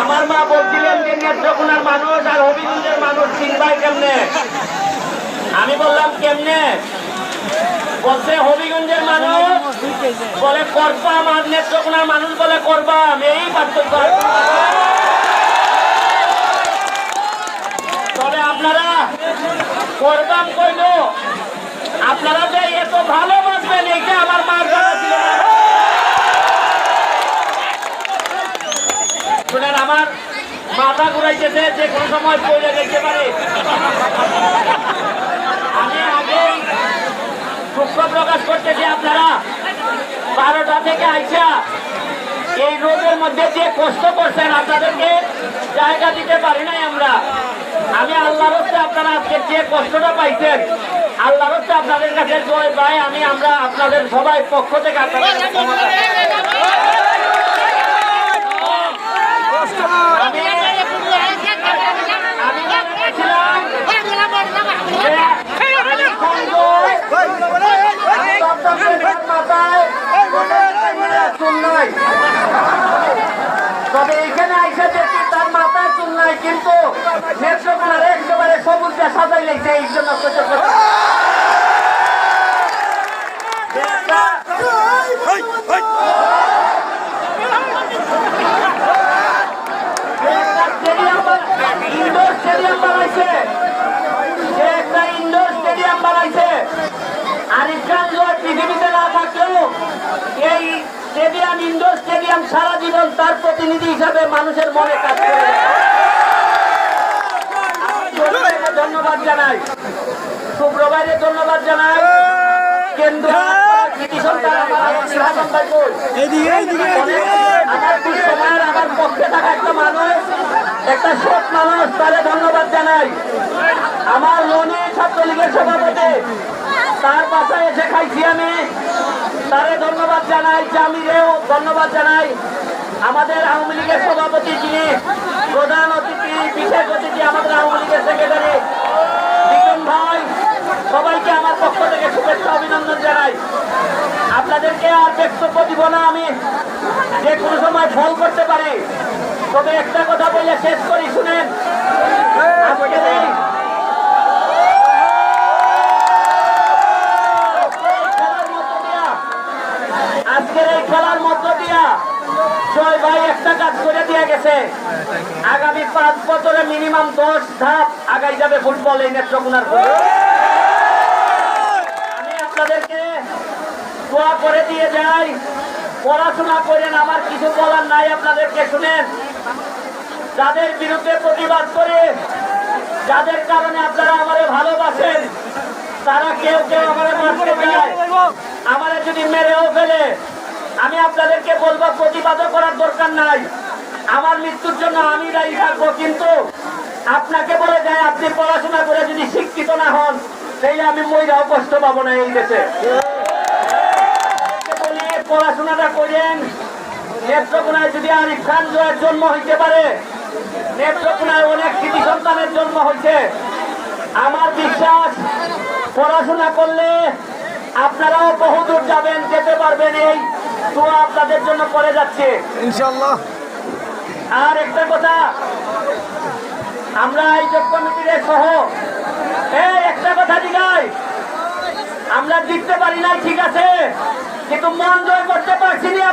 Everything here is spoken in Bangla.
আমার মা বলছিলেন যে নেত্রকোনার মানুষ আর হবিগঞ্জের মানুষ চিনবাই কেমনে। আমি বললাম কেমনে, বলছে হবিগঞ্জের মানুষ বলে করবাম আর নেত্রকোনার মানুষ বলে করবাম, এই পার্থক্য। তবে আপনারা করবাম কইল, আপনারা যে এত ভালোবাসবেন এইটা আমার মা জানা ছিল না। শুনেন, আমার মাথা ঘুরাইতেছে, যে কোনো সময় পড়ে যেতে পারে। আমি আগে দুঃখ প্রকাশ করতেছি, আপনারা 12টা থেকে আইসা এই রোদের মধ্যে যে কষ্ট করছেন, আপনাদেরকে জায়গা দিতে পারি নাই আমরা। আমি আল্লাহর হচ্ছে আপনারা আজকে যে কষ্টটা পাইছেন, আল্লাহর হচ্ছে আপনাদের কাছে জয় পাই। আমরা আপনাদের সবাই পক্ষ থেকে তবে এখানে আইসা দেখি তার মাথায় চুল নাই, কিন্তু নেত্রকোনার একেবারে সবুজটা সাজাই লাগছে। এই জন্য ইন্ডোর স্টেডিয়াম বানাইছে, একটা ইন্ডোর স্টেডিয়াম বানাইছে। আরিফ খান জয় পৃথিবীতে না থাকলেও এই স্টেডিয়াম, ইন্ডোর স্টেডিয়াম সারা জীবন তার প্রতিনিধি হিসাবে মানুষের মনে কাজ করে। ধন্যবাদ জানাই, শুক্রবারে ধন্যবাদ জানাই কেন্দ্র আমার পক্ষে থাকা একটা মানুষ, একটা সৎ মানুষ, তারে ধন্যবাদ জানাই। আমার লোনে ছাত্রলীগের সভাপতি, তার বাসায় এসে খাইছি আমি, তারে ধন্যবাদ জানাই। জামিরেও ধন্যবাদ জানাই। আমাদের আওয়ামী লীগের সভাপতি, যিনি প্রধান অতিথি, বিশেষ অতিথি, আমাদের আওয়ামী লীগের সেক্রেটারি বিক্রম ভাই, সবাইকে আমার পক্ষ থেকে শুভেচ্ছা অভিনন্দন জানাই। আপনাদেরকে আর বক্তব্য দিব না, আমি যে কোনো সময় ফল করতে পারি। তবে একটা কথা বলে শেষ করি, শুনেন। আজকের এই খেলার মধ্য দিয়া জয় ভাই একটা কাজ করে দিয়ে গেছে, আগামী 5 বছরে মিনিমাম 10 ধাপ আগাই যাবে ফুটবল এই নেত্রকোনার। আমি আপনাদেরকে দোয়া করে দিয়ে যাই, পড়াশোনা করেন, আমার কিছু বলার নাই আপনাদেরকে। শুনেন, যাদের বিরুদ্ধে প্রতিবাদ করে, যাদের কারণে আপনারা আমাদের ভালোবাসেন, তারা কেউ কেউ আমাদের মারতে চায়, আমাদের যদি মেরেও ফেলে, আমি আপনাদেরকে বলবো প্রতিবাদও করার দরকার নাই। আমার মৃত্যুর জন্য আমি দায়ী থাকবো, কিন্তু আপনাকে বলে যায়, আপনি পড়াশোনা করে যদি শিক্ষিত না হন, তাইলে আমি মইরাও কষ্ট পাবো না এই দেশে। পড়াশোনাটা করেন। নেত্রকোনায় যদি আরিফ খান জয়ের জন্ম হইতে পারে, নেত্রকোনায় অনেক কৃতি সন্তানের জন্ম হয়েছে। আমার বিশ্বাস, পড়াশোনা করলে আপনারাও বহুদূর যাবেন, যেতে পারবেন। এই দোয়া আপনাদের জন্য করে যাচ্ছে ইনশাআল্লাহ। আর একটা কথা, আমরা এই যোগ কমিটির সহ একটা কথা দিগাই, আমরা জিততে পারি নাই ঠিক আছে, কিন্তু মন জয় করতে পারছি না।